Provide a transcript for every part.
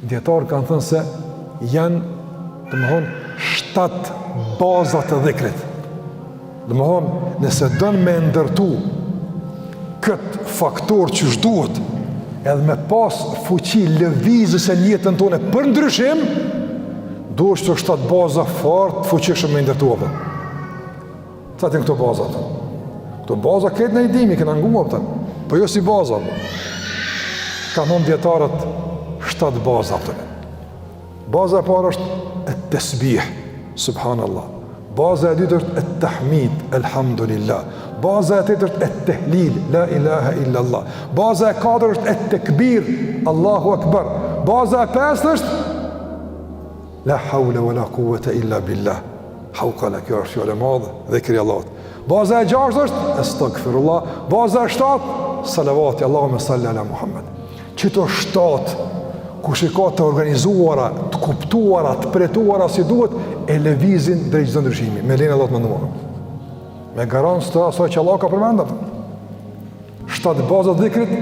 Djetarë kanë thënë se janë, të më thonë, 7 bazat të dhikrit. Dhe më thonë, nëse dënë me ndërtu këtë faktor që shduhet, edhe me pas fuqi lëvizës e njëtën tonë për ndryshim, do është të 7 baza fort fuqishëm me ndërtu apë. Sa të në këto baza të? Këto baza këtë në idimi, këna ngumë apë, për jo si baza apë. Ka thonë djetarët 7 baza apë. Baza e parë është e tesbih, subhanallah. Baza e dytë është e tahmid, elhamdulillah. Baza e tretë është e tehlil, la ilaha illallah. Baza e katër është e tekbir, Allahu akbar. Baza e pesë është la hawla wala quwwata illa billah. Hawqala, kjo është fjallë e madhe, dhikri Allahut. Baza e gjashtë është astaghfirullah. Baza e shtatë, salavati, Allahumma salli ala Muhammad. Qëto 7 kush e ka të organizuara, të kuptuara, të pretuara si duhet, e lëvizin drejt çdo ndryshimi, me lenin Allah të mënduar. Me garancë të asaj që Allah ka përmendur. 7 baza të dhikrit,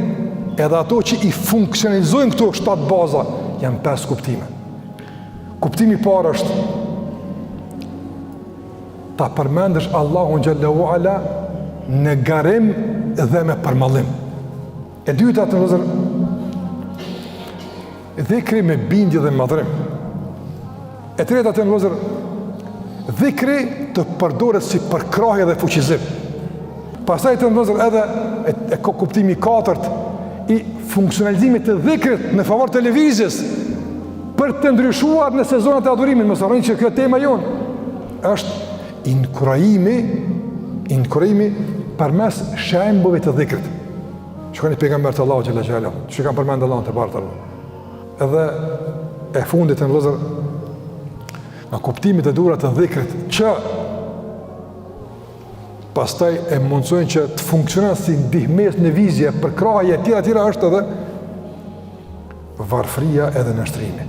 edhe ato që i funksionalizojnë këto 7 baza, janë 5 kuptime. Kuptimi i parë është ta përmendësh Allahun xhallahu ala në garim dhe me përmallim. E dyta të vëzër, dhikri me bindje dhe madhrim. E treta të nëzër, dhikri të përdoret si përkrahje dhe fuqizim. Pastaj të nëzër edhe e kuptimi 4 i funksionalizimit të dhikrit në favor televizjes për të ndryshuar në sezonat e adhurimit. Mos harroni që kjo tema jonë është inkurajimi përmes shembujve të dhikrit. Shikoni pejgambert Allahu xhalla xhala, që kanë përmendur Allahun te bartë. Edhe e fundit të vëllezër, nga kuptimit e durat të dhikrit, që pastaj e mundsojnë që të funksionon si ndihmes në vizje, për krahje e tjera është edhe varfria edhe nështrimi.